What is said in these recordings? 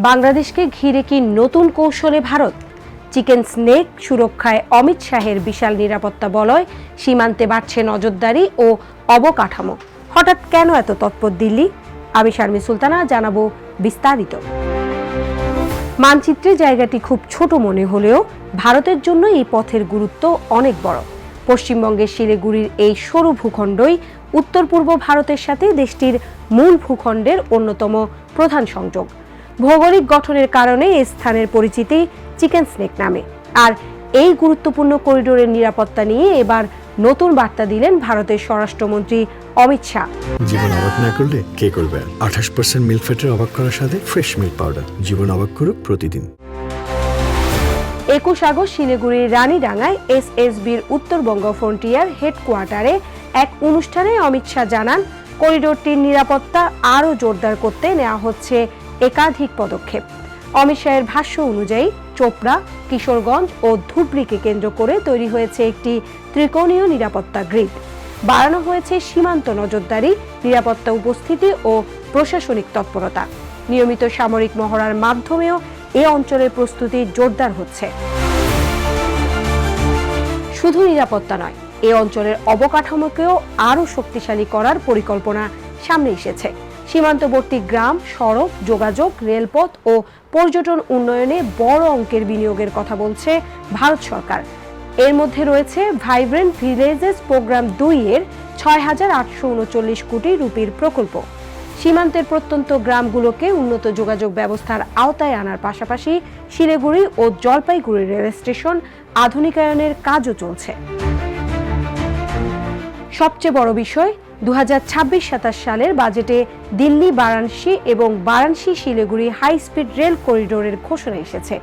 বাংলাদেশকে ঘিরে কি নতুন কৌশলে ভারত? চিকেন স্নেক সুরক্ষায় অমিত শাহের বিশাল নিরাপত্তা বলয়, সীমান্তে বাড়ছে নজরদারি ও অবকাঠামো। হঠাৎ কেন এত তৎপর দিল্লি? আমি শারমিন সুলতানা, জানাবো বিস্তারিত। মানচিত্রে জায়গাটি খুব ছোট মনে হলেও ভারতের জন্য এই পথের গুরুত্ব অনেক বড়। পশ্চিমবঙ্গের শিলিগুড়ির এই সরু ভূখণ্ডই উত্তর পূর্ব ভারতের সাথে দেশটির মূল ভূখণ্ডের অন্যতম প্রধান সংযোগ। ভৌগোলিক গঠনের কারণে এই স্থানের পরিচিতি চিকেন স্নেক নামে। আর এই গুরুত্বপূর্ণ করিডোরের নিরাপত্তা নিয়ে এবার নতুন বার্তা দিলেন ভারতের স্বরাষ্ট্রমন্ত্রী অমিত শাহ। জীবন অবাক না করলে কে করবে? 28% মিল্ক ফ্যাটের অবাক করার সাথে ফ্রেশ মিল্ক পাউডার। জীবন অবাক করুক প্রতিদিন। 21 আগস্ট শিলিগুড়ির রানীডাঙ্গায় এসএসবির উত্তরবঙ্গ ফ্রন্টিয়ার হেডকোয়ার্টারে এক অনুষ্ঠানে অমিত শাহ জানান, করিডোরটির নিরাপত্তা আরও জোরদার করতে নেওয়া হচ্ছে একাধিক পদক্ষেপ। অমিত শাহের ভাষ্য অনুযায়ী চোপড়া, কিশোরগঞ্জ ও ধুবড়িকে কেন্দ্র করে তৈরি হয়েছে একটি ত্রিকোণীয় নিরাপত্তা গ্রিড। বাড়ানো হয়েছে সীমান্ত নজরদারি, নিরাপত্তা উপস্থিতি ও প্রশাসনিক তৎপরতা। নিয়মিত সামরিক মহড়ার মাধ্যমেও এ অঞ্চলের প্রস্তুতি জোরদার হচ্ছে। শুধু নিরাপত্তা নয়, এ অঞ্চলের অবকাঠামোকেও আরও শক্তিশালী করার পরিকল্পনা সামনে এসেছে। সীমান্তবর্তী গ্রাম, সড়ক, যোগাযোগ, রেলপথ ও পর্যটন উন্নয়নে বড় অঙ্কের বিনিয়োগের কথা বলছে ভারত সরকার। এর মধ্যে রয়েছে ভাইব্রেন্ট ভিলেজেস প্রোগ্রাম 2 এর 6,839 কোটি রুপির প্রকল্প। সীমান্তের প্রত্যন্ত গ্রামগুলোকে উন্নত যোগাযোগ ব্যবস্থার আওতায় আনার পাশাপাশি শিলিগুড়ি ও জলপাইগুড়ি রেল স্টেশন আধুনিকায়নের কাজও চলছে। সবচেয়ে বড় বিষয়, 2026-27 সালের বাজেটে দিল্লি বারাণসী এবং Varanasi Siliguri high speed rail করিডোরের ঘোষণা এসেছে।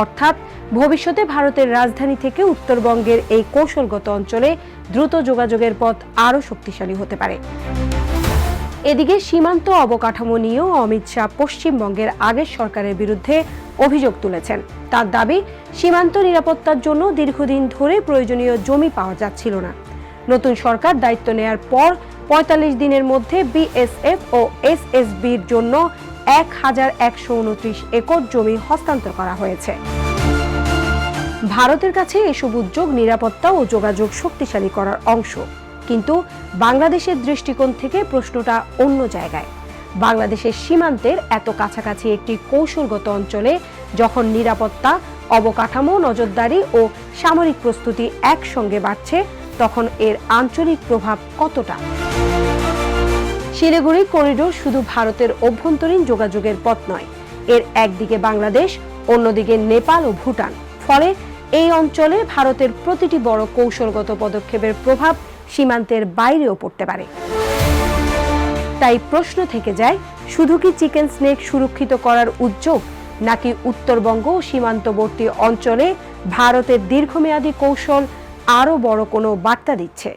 অর্থাৎ ভবিষ্যতে ভারতের রাজধানী থেকে উত্তরবঙ্গের এই কৌশলগত অঞ্চলে দ্রুত যোগাযোগের পথ আরও শক্তিশালী হতে পারে। এদিকে সীমান্ত অবকাঠামো নিয়েও অমিত শাহ পশ্চিমবঙ্গের আগের সরকারের বিরুদ্ধে অভিযোগ তুলেছেন। তার দাবি, সীমান্ত নিরাপত্তার জন্য দীর্ঘদিন ধরে প্রয়োজনীয় জমি পাওয়া যাচ্ছিল না। নতুন সরকার দায়িত্ব নেয়ার পর 45 দিনের মধ্যে বিএসএফ ও এসএসবির জন্য 1129 একর জমি হস্তান্তর করা হয়েছে। ভারতের কাছে এসব উদ্যোগ নিরাপত্তা ও যোগাযোগ শক্তিশালী করার অংশ। কিন্তু বাংলাদেশের দৃষ্টিকোণ থেকে প্রশ্নটা অন্য জায়গায়। বাংলাদেশের সীমান্তের এত কাছাকাছি একটি কৌশলগত অঞ্চলে যখন নিরাপত্তা, অবকাঠামো, নজরদারি ও সামরিক প্রস্তুতি একসঙ্গে বাড়ছে, তখন এর আঞ্চলিক প্রভাব কতটা? শিলিগুড়ি করিডোর শুধু ভারতের অভ্যন্তরীণ যোগাযোগের পথ নয়, এর একদিকে বাংলাদেশ, অন্যদিকে নেপাল ও ভুটান। ফলে এই অঞ্চলে ভারতের প্রতিটি বড় কৌশলগত পদক্ষেপের প্রভাব সীমান্তের বাইরেও পড়তে পারে। তাই প্রশ্ন থেকে যায়, শুধু কি চিকেন স্নেক সুরক্ষিত করার উদ্যোগ, নাকি উত্তরবঙ্গ ও সীমান্তবর্তী অঞ্চলে ভারতের দীর্ঘমেয়াদী কৌশল আরও বড় কোনো বার্তা দিচ্ছে?